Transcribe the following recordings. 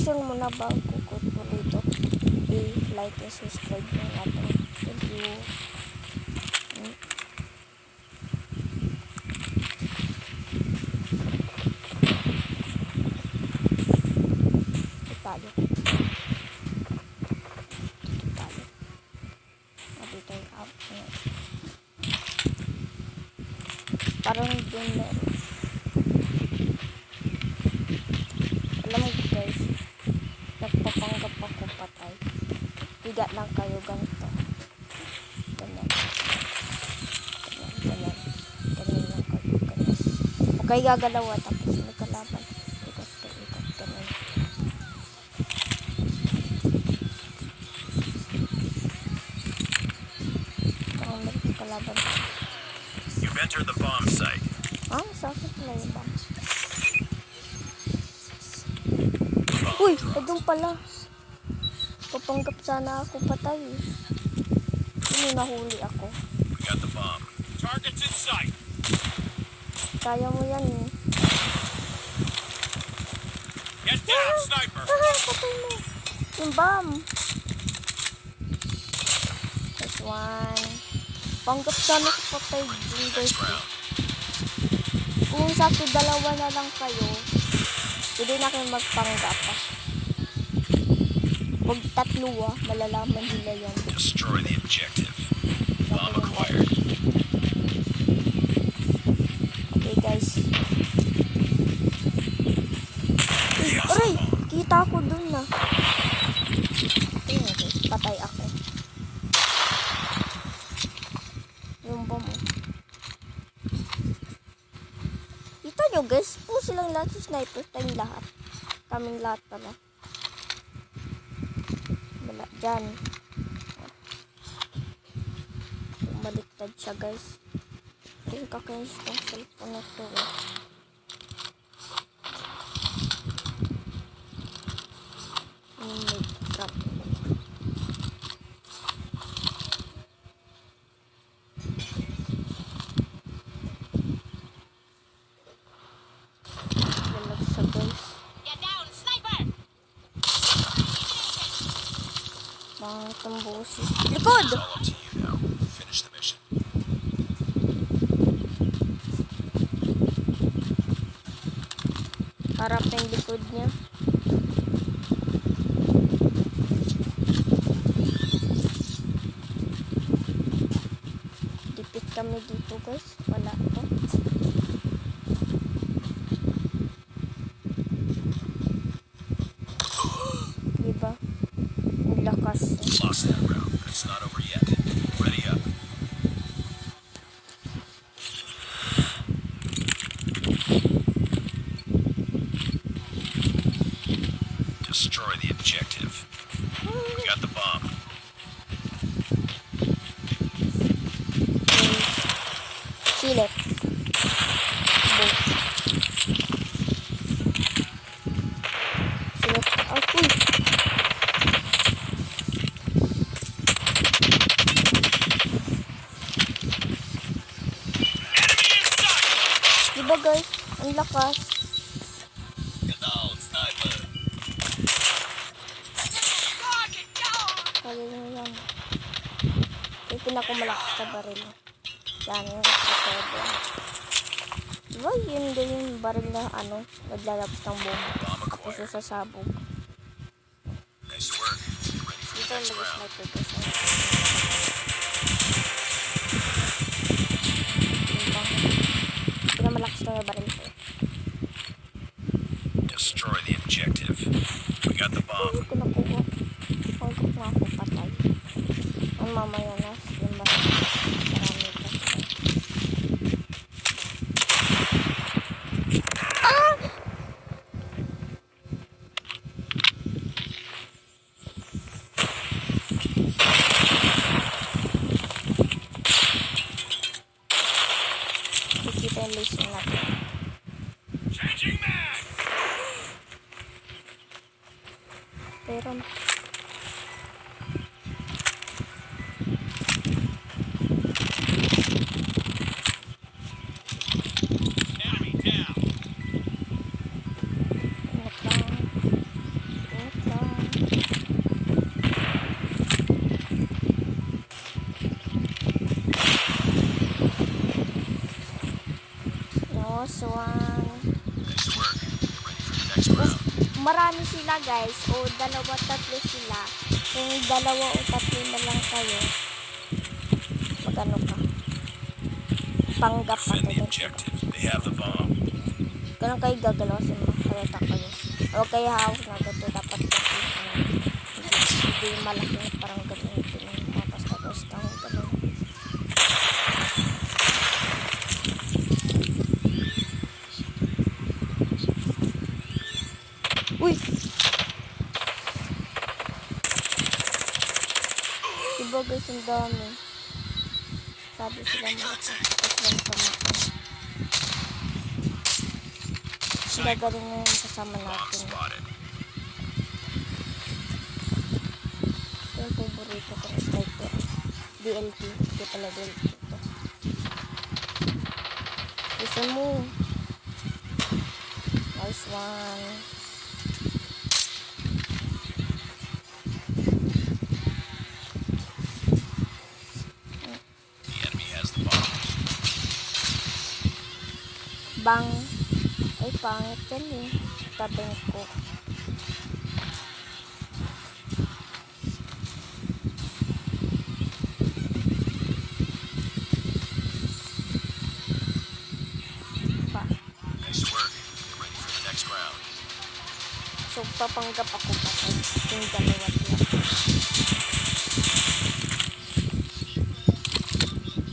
notification muna bago ko tuloy ito. I-like and subscribe nyo natin. Thank you. Talo. Dito yung up. Parang din meron. Alam mo guys, nagpapanggap ako patay. Higa lang kayo ganito. Ganyan. Ganyan lang kayo. Ganyan. Okay, gagalawa tapos may kalaban. Ikot. Ganyan. Parang may kalaban. You've entered the bomb site. Sakit na yung bomb. Uy, doon pala. Papanggap sana ako patay. Hindi nahuli ako. We got the bomb. Targets in sight. Kaya mo yan eh. Get down, sniper. Patay mo. Yung bomb. This one. Panggap sana ako patay din guys. Kung sakto dalawa na lang kayo, hindi na kayo magpanggap. Huwag tatlo malalaman nila yan. Destroy the objective. Bomb acquired. Okay guys. Aray! Kita ko dun na. Okay guys, patay ako. Yung bomb Kita nyo guys, po silang lahat sa sniper. Tayong lahat. Kaming lahat pala. Wala, dyan. Baliktad siya guys. Ito yung kakainis ng cellphone na ito eh. Trap. Mga tambusis. Likod! It's all up to you now. Finish the mission. Harap yung likod niya. Dipit kami dito guys. Wala to. Diba? Lakas. Lost that round, but it's not over yet. Ready up. Destroy the objective. We got the bomb. Silip. Silip. Uy! Diba guys? Ang lakas. Get down, sniper. Kaya nyo yan. Yung pinakumalakas sa baril. Yan yung sa 7. Diba yun din yung baril na naglalabas ng bomba. Tapos sa sabog. Nice work. Ready for Dito the ang next labas round. na ito. Pinamalakas na yung baril ko. Destroy the objective. We got the bomb. Ko nakuha. Hanggang na ako patay. Ang mamaya na yung baril. Marami pa sila. Kita yung laser natin. Changing mag. Pero Enemy down. ingat lang. Nice one. Nice work. Get ready for the next round. Marami sila guys. O dalawa, tatlo sila. Kung dalawa o tatlo na lang kayo, magano ka? Panggap pa Defend the tayo. objective. They have the bomb. Ganun kayo gagalaw kasi makalata kayo. O kaya hawak na gato. Dapat kasi hindi malaki parang ganun. Basta-basta ganun. Uy! Diba guys, ang dami. Sabi sila malaki. Tapos lang pamakan. Sila galing yung kasama Bomb natin. spotted. Yung favorito kong sniper. DLT. Hindi pala DLT ito. Listen mo. Nice one. The enemy has the bomb. Bang. Ay, pangit yan eh. Tabing ko. Pa. Nice work. Get ready for the next round. So, papanggap ako patay. Yung dalawa lang.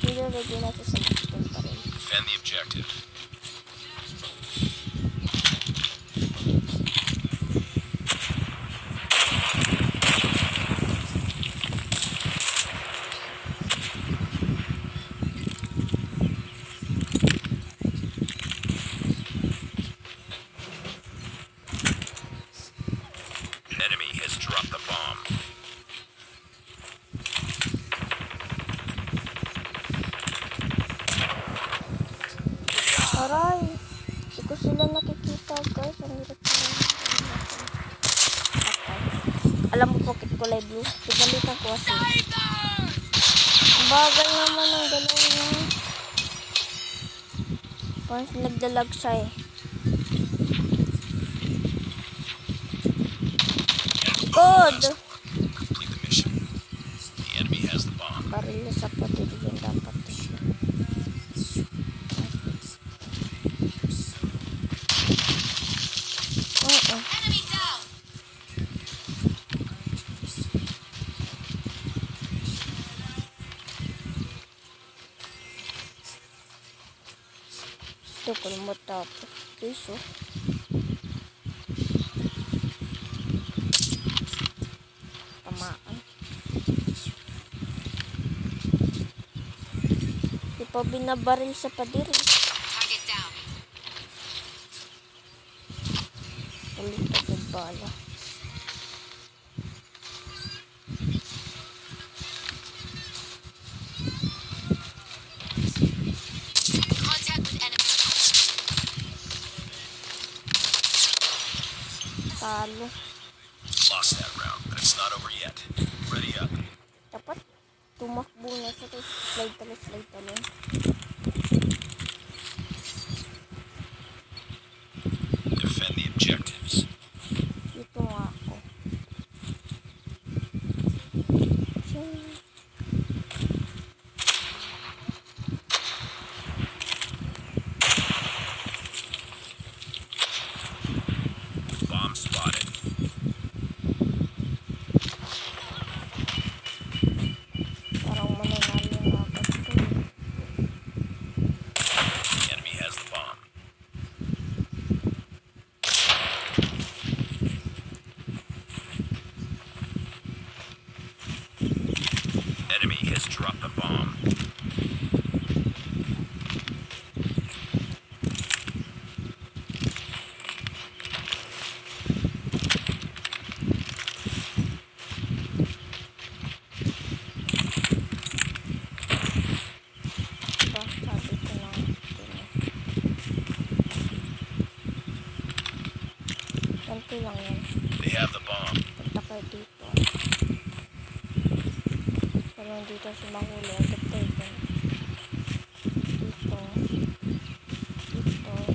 Nilagay natin sa button pa rin. Defend the objective. Enemy has dropped the bomb. Aray! Hindi ko sila nakikita guys. Ang hirap sila. Patay. Alam mo bakit kulay blue? Pinalitan ko kasi. Ang bagal naman ng dalawa niya. Parang nagdalag siya eh. Good! Complete the mission. The enemy has the bomb. Baril sa patigyan dapat. Oo. Enemy down. Tukol mo tapos. Piso. Tamaan. Di pa binabaril sa pader. Target down. Ulit na bala. Contact with enemy. Talo. Lost that round, but it's not over yet. Ready up. Dapat tumakbo na siya. Tapos slide talo. Defend the objectives. Dito nga ako. Siyang. Bomb spotted. Parang mananalo na agad to. The enemy has the bomb. Enemy has dropped the bomb. Diba? Sabi ko na. Ganito lang yan. They have the bomb. Punta kayo dito. Pero dito si mahuli. Agad tayo dyan. Dito. Dito.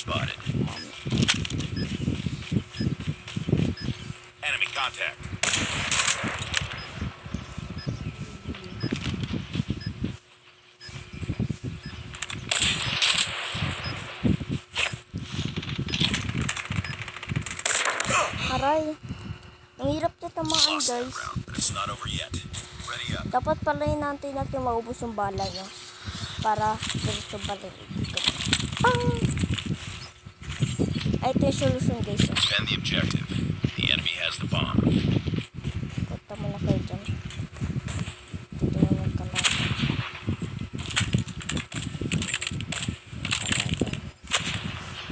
spotted. Enemy contact. Aray. Ang hirap niya tamaan, Lost that guys. round, but it's not over yet. Ready up. Dapat pala natin maubos yung bala niya. Para diretso balik dito. Ay, ito yung solution, guys. Defend the objective. The enemy has the bomb. Punta mo na kayo dyan. Dito yung magkalatan.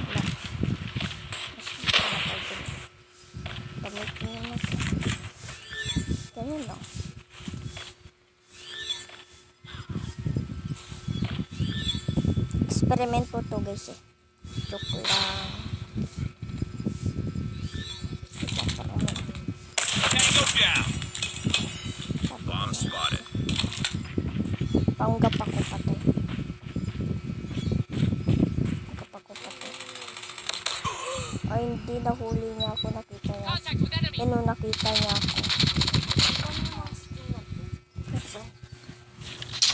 Wala. Mas dito na kayo dyan. Damit nyo naman. Ganyan lang. Eksperimento to, guys, eh. Joke lang. Tango down. Bomb spotted. Panggap ako patay. Panggap ako patay. Ay, hindi, nahuli niya ako. Nakita niya. Contact with enemy. Nakita niya ako.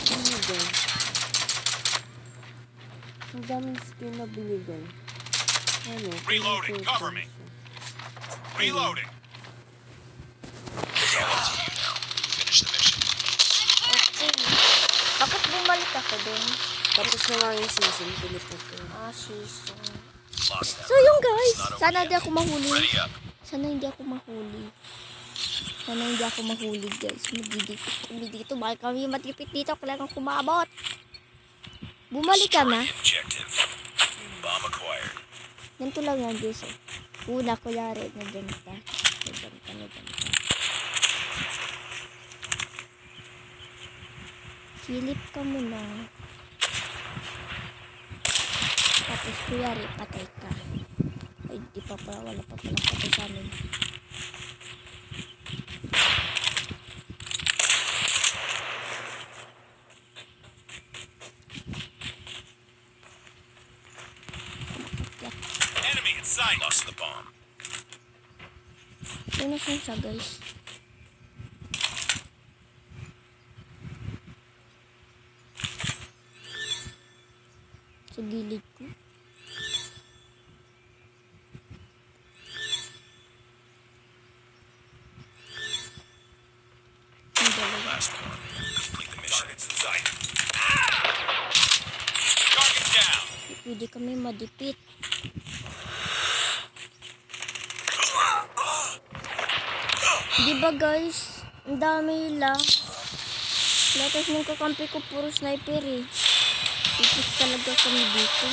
Ano ba? Ang daming skin na binigay. Ano? Reloading, cover me. Reloading. It's all up to you now. Finish the mission. Okay. Bakit bumalik ako dun? Tapos na nga yung season, pinipot ko. Season. Lost that So yun, round. guys. It's not over Sana yet. hindi ako mahuli. Ready up. Sana hindi ako mahuli. Sana hindi ako mahuli, guys. Magdidikit kami dito. Bakit kami matipit dito? Kailangan kumabot. Bumalik ka na. Destroy the objective. Bomb acquired. Ganito lang yan, guys. Una, kunyari, nagganita. Nagganita. Silip ka muna. Tapos, kunyari, patay ka. Ay, di pa pala, wala pa pala patay sa amin. Enemy in sight. Lost the bomb. Sino siya, guys? Sa gilid ko. Ang dalawa. Last one. Complete the mission. Targets in sight. Target down. Pwede kami madipit. Diba, guys? Ang dami lang. Latas ng kakampi ko puro sniper, eh. Pipit talaga kami dito.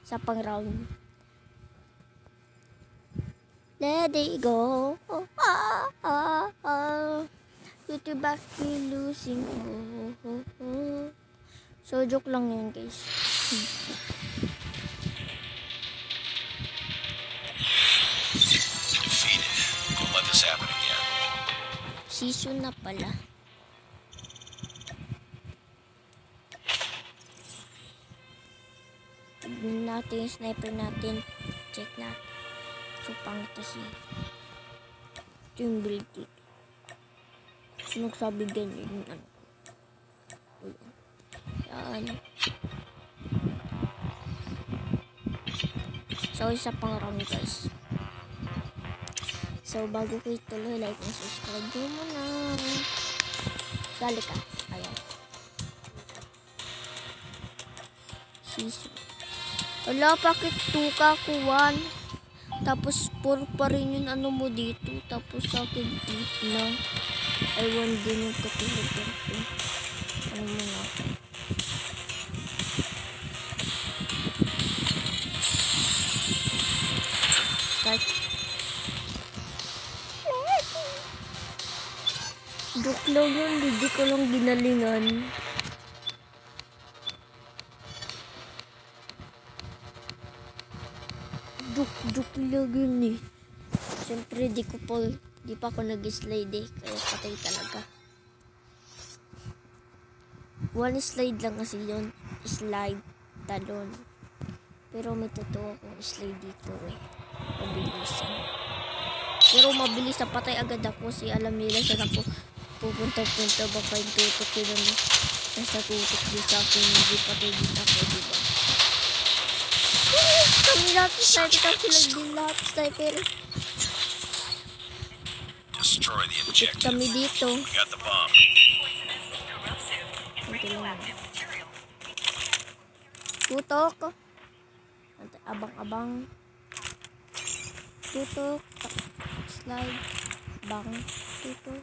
Sa pang round. Let it go. With your back you losing. So, joke lang yun, guys. Defeated. Don't let this happen again. Season na pala. Tignan natin yung sniper natin. Check natin. So, pangit kasi. Ito yung build dito. Sino sabi ganyan yung ano? Yan. So, isa pang round, guys. So, bago ko ituloy, like and subscribe nyo muna. Sali ka. Ayan. Season. Wala, bakit 2 ka ako 1? Tapos 4 pa rin yung ano mo dito. Tapos sa akin 8 na. Ay, 1 din yung katulad dito. Ano mo na. Start. Joke lang yun. Hindi ko lang ginalingan. Joke lang yun eh. Siyempre di pa ako nag-slide eh. Kaya patay talaga. One slide lang kasi yun. Slide, talon. Pero may totoo akong slide dito eh. Mabilisan. Pero mabilis na patay agad ako kasi alam nila saan ako pupunta-punta. Baka yung tutok yun ano. Nasa tutok din sa akin. Hindi patay din ako, diba? Kami lahat sniper kasi sila din lahat sniper. Destroy the Ikit objective. kami dito. We got the bomb. Ito lang. Tutok. Abang-abang. Tutok. Slide. Bang. Tutok.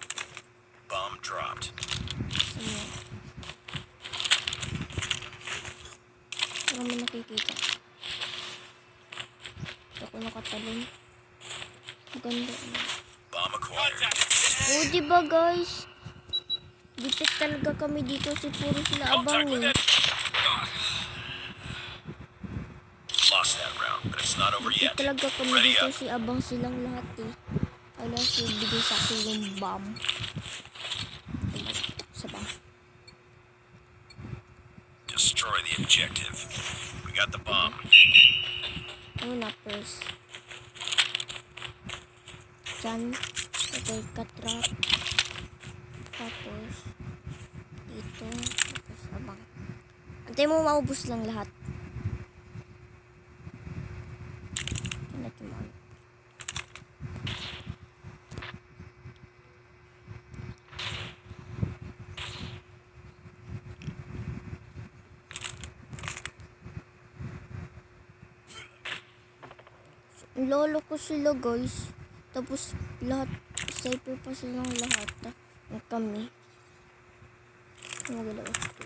Bomb dropped. Ano? Ano mo nakikita? Ito ko nakatalon. Maganda. Bomb acquired. Oh, diba guys? Dipit talaga kami dito si puro sila abang eh. Lost that round, but it's not over Dipit yet. talaga kami Ready dito up. si abang silang lahat eh. Kaya siya bigay sa akin yung bomb. Sa bang. Destroy the objective. We got the bomb. Ano na first? Diyan. Okay, katrap. Tapos, dito. Tapos, abang. Antay mo maubos lang lahat. Ano ito mo? Lolo ko sila guys. Tapos lahat, sniper pa silang lahat. Ang kami. Magalaw ito.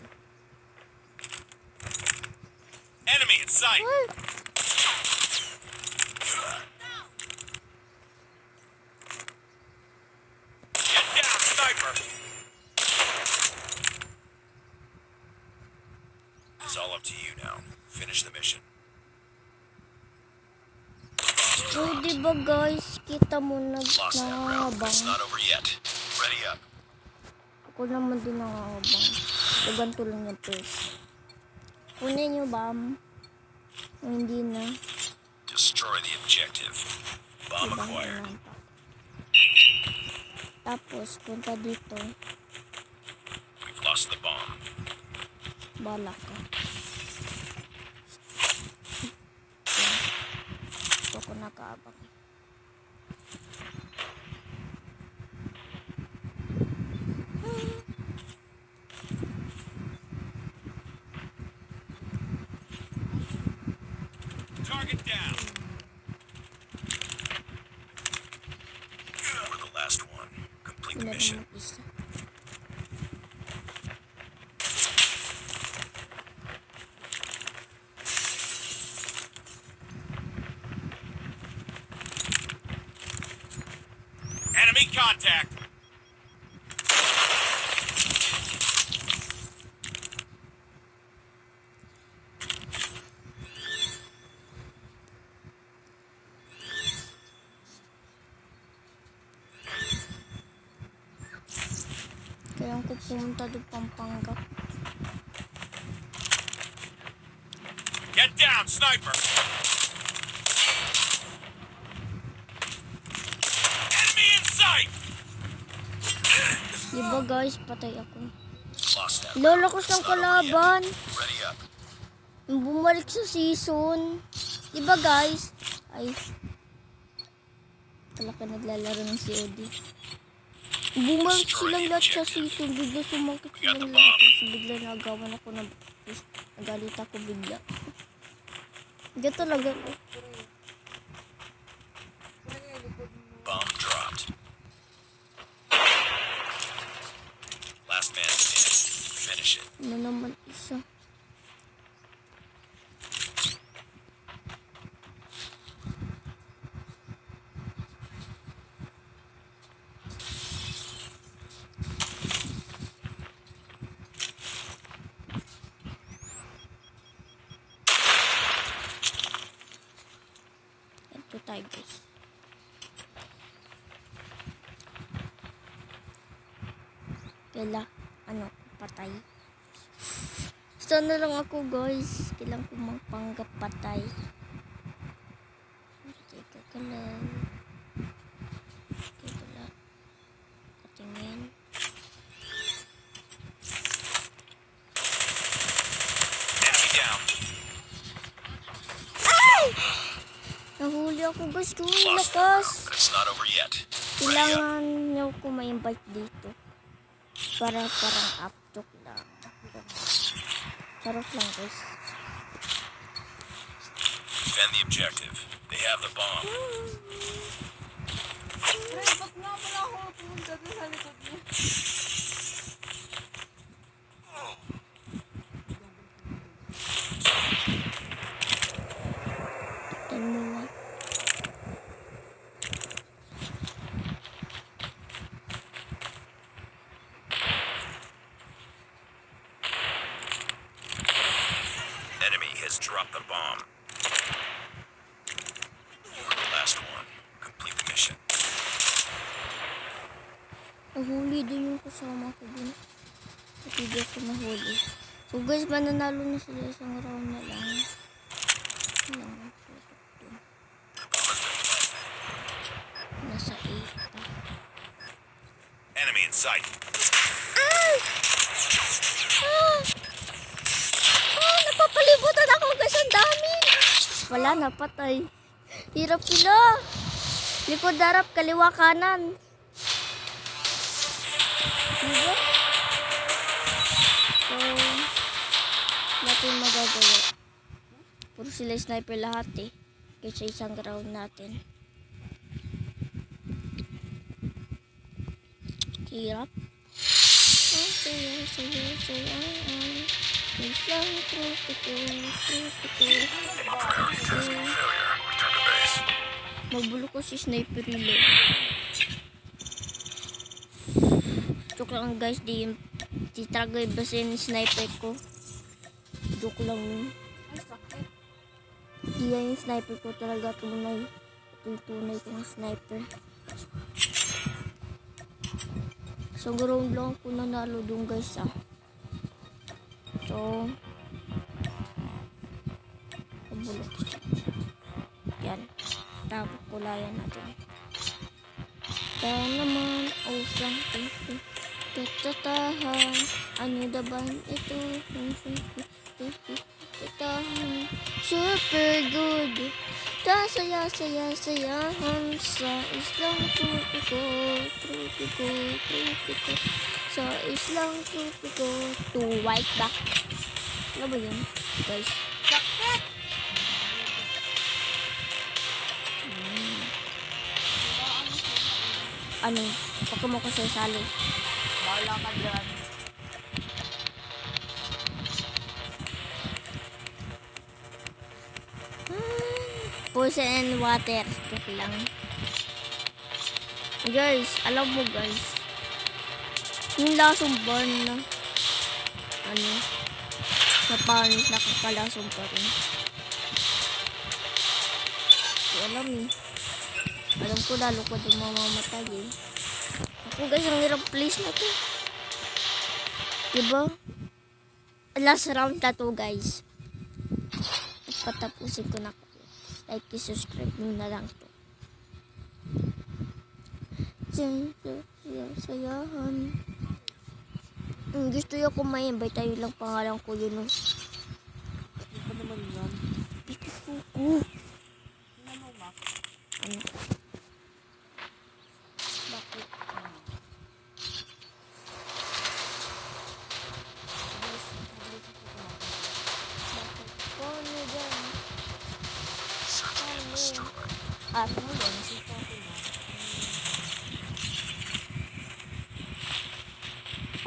Enemy in sight. Ay! Get down, sniper. It's all up to you now. Finish the mission. Oh, diba guys? Kita mo Lost that round, but nangangabang. it's not over yet. Ready up. Ako naman din nangangabang. So, ganito lang yung first. Kunin nyo, bam. O, hindi na. Destroy the objective. Bomb Ibang acquired. inampak. Tapos, punta dito. We've lost the bomb. Bala ka. Ito ko nakaabang. Target down. We're the last one. Complete the Wala mission. namang isa. Enemy contact. Kaya ko pumunta doon Pampanga. Get down, sniper. Enemy in sight. Diba guys, patay ako. Lost that. Lolo ko siyang It's not over yet. kalaban. Ready up. Yung bumalik sa season. Diba guys? Ay. Talaga naglalaro ng COD. Bumalik silang lahat sa season. Bigla sumakit silang lahat. Tapos bigla nagawan ako ng... Nagalit ako bigla. Hindi talaga. Bomb dropped. Last man standing. Finish it. Ano naman isa. Ito tayo guys. Kaya, patay. Sana lang ako guys. Kailangan ko magpanggap patay. Teka ka lang. Teka lang. Katingin. Enemy down. Nahuli ako guys. Kung lakas. But it's not over yet. Kailangan nyo ko ma-invite dito. Para parang uptok lang. Charot lang guys. Defend the objective. They have the bomb. Pre, ba't nga pala ako pumunta doon sa likod niya? Tignan mo na. Enemy has dropped the bomb. Last one. Complete the mission. Nahuli din yung kasama ko dun. At hindi ako nahuli. So guys, mananalo na sila isang round na lang. Lang, tutok dun. Nasa 8 pa. Enemy in sight. Napapalibutan ako guys, ang dami. Wala, napatay. Hirap sila. Likod darap, kaliwa kanan. Diba? So, natin magagawa. Puro sila sniper lahat eh. Kaysa isang round natin. Hirap. Oh, saya, saya, saya. Isang tropiko, tropiko. Failure. Return to base. Mabulo ko si sniper reload. Joke lang guys, di tagay basin sniper ko. Joke lang yun. Ay, sakit. Di yan yung sniper ko talaga tunay. Ito yung tunay kong sniper. So, round lang ako nanalo dun guys ah. So, mabulok siya. Yan. Tapos kulayan natin. Kaya naman, usang ito. Tatatahan. Ano daban ito? Tatatahan. Super good. Saya, saya, sayahan sa islang tropiko. Tropiko, tropiko. Sa islang tropiko. To white back. Ano ba yun? Guys. Sakit! Ano? Baka mo ko sasali. Bahala ka dyan. Poison and water. Joke lang. Guys, alam mo guys. Yung lasong burn na. Ano? Na panis nakakalasong pa rin. Hindi alam eh. Alam ko lalo ko din mamamatay eh. Ako guys, ang hirap place na to. Diba? Last round na to guys. Patapusin ko na. Like, subscribe nyo na lang to. Sayahan. Gusto nyo kung may invite tayo lang pangalan ko yun. Hindi pa naman yan. Pikipuku. Ano mo, Mac? Ano? Bakit? Paano dyan? Paano? Ano yan?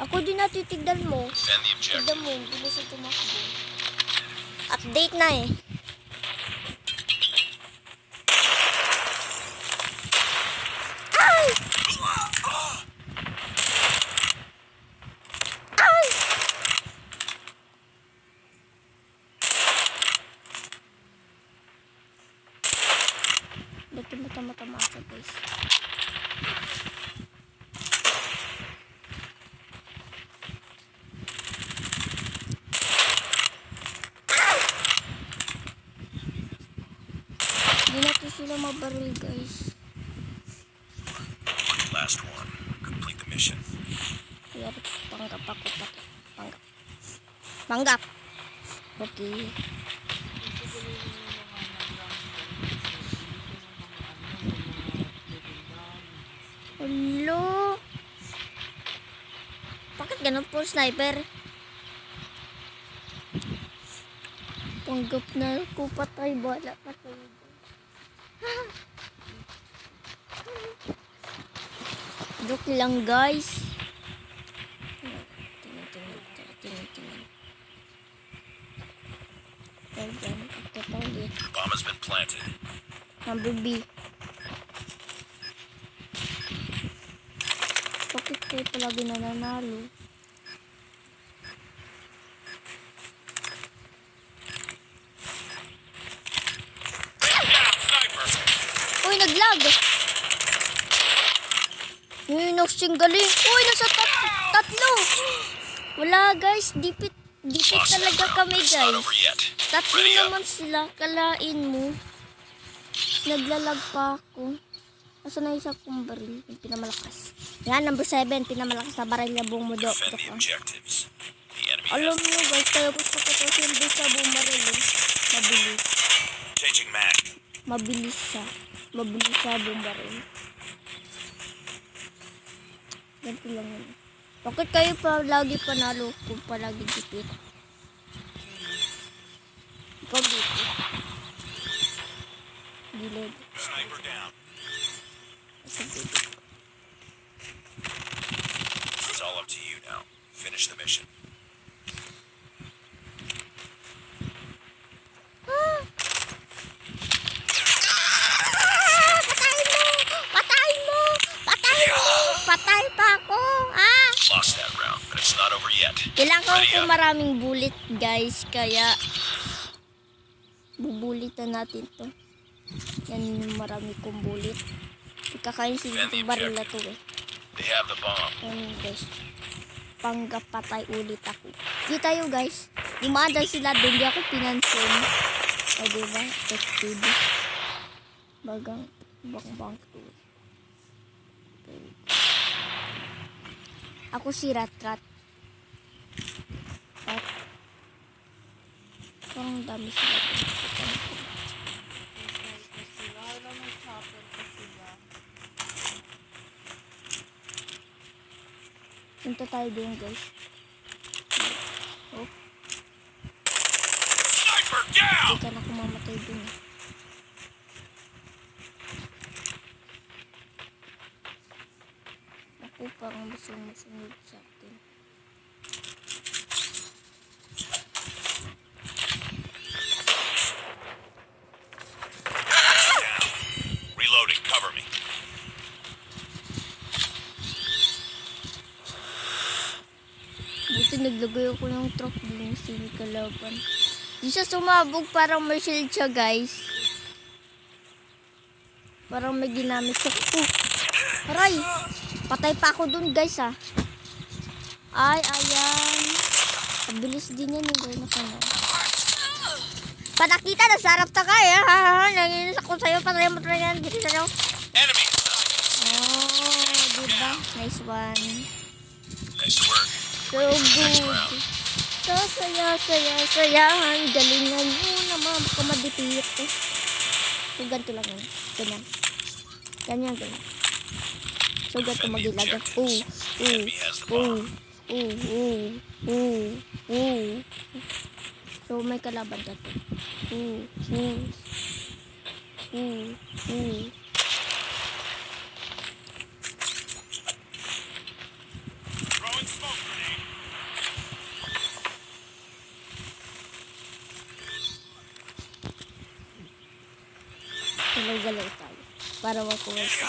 Ako din natitigdan mo. Defend the objective. Tignan mo, bilis ang tumakbo. Update na eh. Ay! Ay! Dito mata-mata-mata guys. sila mabaril, guys. Last one. Complete the mission. Kaya panggap ako pati. Panggap. Panggap. Okay. Hello. Bakit ganun po, sniper? Panggap na ako, patay. Bala, patay. Joke lang, guys. Tingnan. Diyan, ito pa ulit. Bomb has been planted. Number B. Bakit kayo palagi nananalo? Sniper! Uy, naglag! Uy, galing. Uy, nasa tatlo! Wala, guys. Dipit talaga kami, It's not over guys. yet. Tatlo Ready up. naman sila. Kalain mo. Naglalag pa ako. Asa na isa kong baril? Yung pinamalakas. Yan, number 7. Pinamalakas na baril na buong mudo. Defend the objectives. The enemy Alam has nyo, guys, kaya gusto ko ito silbi sa buong baril. Mabilis. changing mag. Mabilis siya. Mabilis siya buong baril. Ganito lang yun. Bakit kayo pa lagi panalo kung palagi dipit? Ikaw dipit. Gilid. Sniper down. Sa dipit. It's all up to you now. Finish the mission. Patay pa ako! Ah! Lost that round, but it's not over yet. Kailangan Ready ko up. maraming bullet, guys, kaya bubulitan natin to. Yan yung marami kong bullet. Ikakain sila itong baril na to eh. They have the bomb. Yan guys. Panggapatay ulit ako. Kita tayo guys. Dumadal sila doon. Di ako pinansin. O diba? Effective. Bagang bang to. Okay. Ako si Rat. Parang dami sila doon. Punta tayo doon guys. Oh, Sniper down! hindi ka na kumamatay doon. Ako parang masunod sa akin. Reloading. Cover me. Buti naglagay ako ng truck din sa kalaban. Di siya sumabog, parang may shield siya guys. Parang may ginamit siya. Aray! Patay pa ako dun guys ah. Ay, ayan. Mabilis din yan yung gano'n ka na. Panakita, nasarap ta kaya. Nanginis ako sa'yo. Patay mo na yan. Dito sa'yo. Enemy. Oh, diba? Nice one. Nice work. So good. So sayahan. Galingan mo naman. Baka madipiyot eh. So ganito lang yun. Ganyan. So ganito magilagan. So may kalaban ka to. Throwing smoke grenade. Galaw-galaw tayo. Para makuha sa...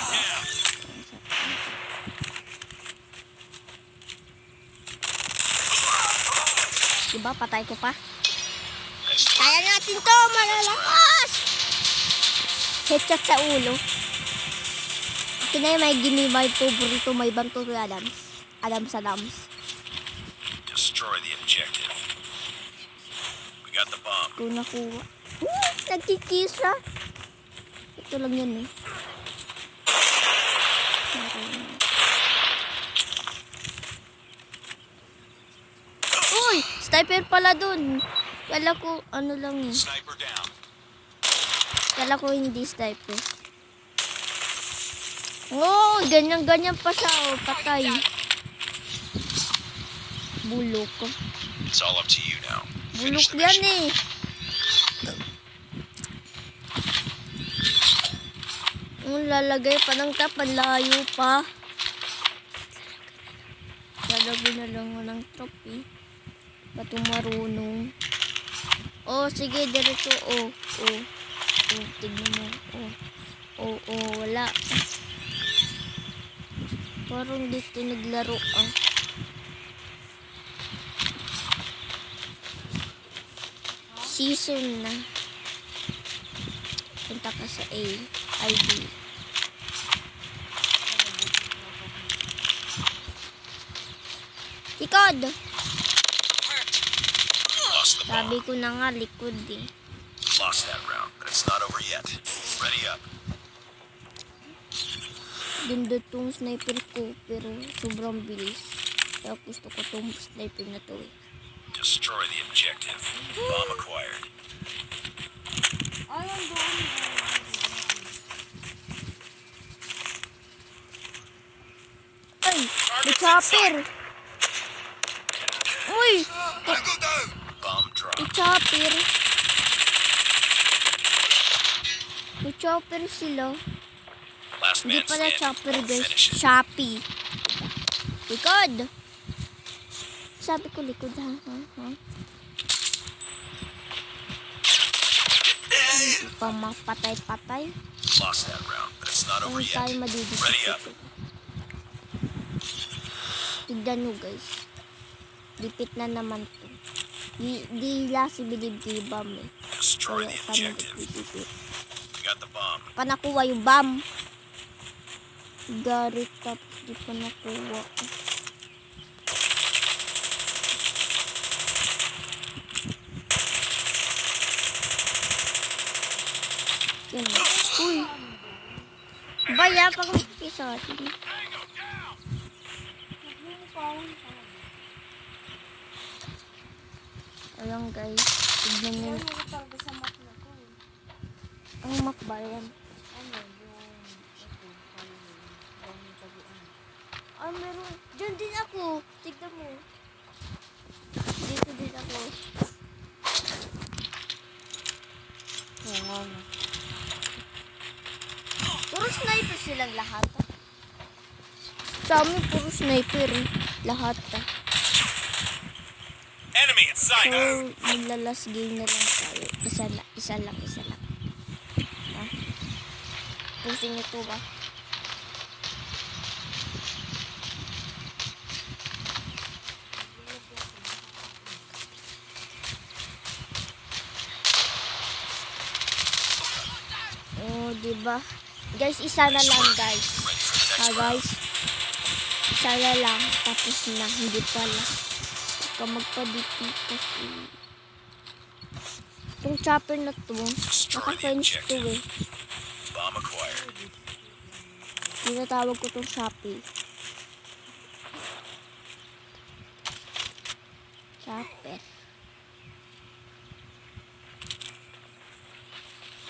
Diba? Patay ko pa. Kaya natin to! Malalakas! Headshot sa ulo. Akin na yun, may gimme my favorito. May banto to Adams. Destroy the objective. We got the bomb. Kung nakuha. Nagkikisa. Ito lang yan eh. Uy! Sniper pala dun. Kala ko ano lang eh. Sniper down. Kala ko hindi sniper. Oh, ganyan-ganyan pa siya. Oh, patay. Bulok. It's all up to you now. Bulok Finish the yan mission. eh. Ang lalagay pa ng tapan, layo pa. Lalagay na lang mo ng top eh. Pato marunong. Oh, sige, diretso. Oh, oh. Oh, tignan mo. Oh, oh, oh, wala. Parang dito naglaro ah. Season na. Punta ka sa A. ID. Likod! Lost the bomb. Sabi ko na nga, likod eh. Lost that round, but it's not over yet. Ready up. Ganda tong sniper ko, pero sobrang bilis. Kaya gusto ko tong sniper na to eh. Destroy the objective. Bomb acquired. Ay, ang doon. Ay! May chopper! Uy! Bomb drop. May chopper! May chopper sila. Last Hindi man pala standing. chopper guys. Finish it. Shopee. Likod! Sabi ko likod ha. Pamapatay-patay. Lost that round, but it's not over Hindi yet. tayo madidikit Ready up. ito. Tignan nyo guys. Lipit na naman to. Di lasi binibibam eh. Destroy Kaya the kami objective. nagpipipit. We got the bomb. Pa nakuha yung bomb. Garit tapos di pa nakuha. Yan. Uy. Baya pa kung sa atin. Ayan guys. Tignan nyo. Ano ko talaga sa map na to? Ang map ba yan? Ano, yung ito, paano yun? Yung taguan. Ah, meron. Diyan din ako. Tignan mo. Dito din ako. Oo nga na. Puro sniper silang lahat. Sa amin, puro sniper eh. Lahat. Enemy in sight. So, maglalas game na lang tayo. Isa lang. Ah. Pusing ito ba? Oh, diba? Guys, isa na lang guys. Ready for the next round. Guys. Isa na lang. Tapos na. Hindi pala. Baka magpa-DP kasi. Itong chopper na to, naka-fence to eh. Bomb acquired. Tinatawag ko itong Shopee. Chopper.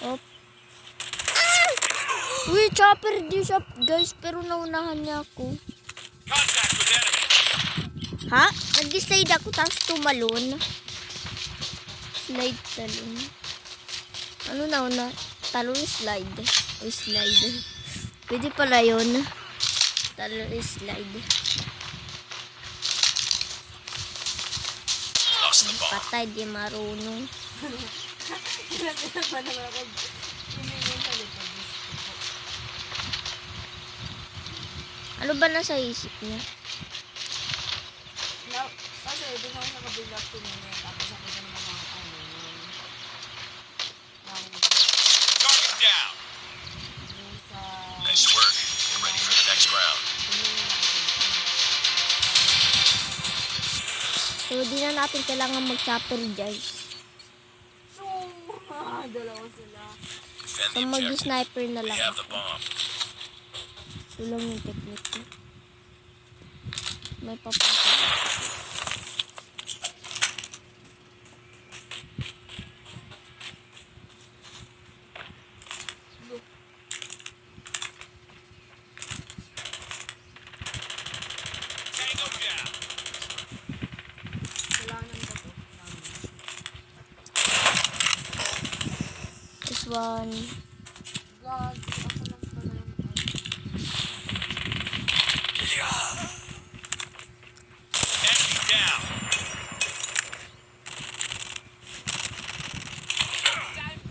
Op. Uy, chopper di shop guys, pero naunahan niya ako. Contact with enemy. Ha? Nag-slide ako tapos tumalon. Slide talon. Ano na una? Talon slide. O slide. Pwede pala yun. Talon slide. Lost the bomb. Patay, di marunong. Kailangan pa naman ako tumingin sa likod. Ano ba nasa isip niya? Kasi doon ako sa kabila tumingin. Tapos ako sa mga ano. Target down. Yung sa Nice work. Get ready for the next round. tumingin ako sa So, di na natin kailangan mag-chopper guys. dalawa sila. Defend So, the objective. mag-sniper na We lang have ako. the bomb. Ito lang yung technique ko. May papatay. Tango down. Kailangan ko to. This one. Gagi, ako lang pala yung Enemy down.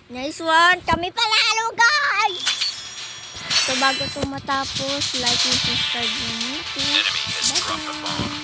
Nice one! Kami palalo, guys! So, bago ito matapos, like and subscribe nyo. Enemy has dropped the bomb.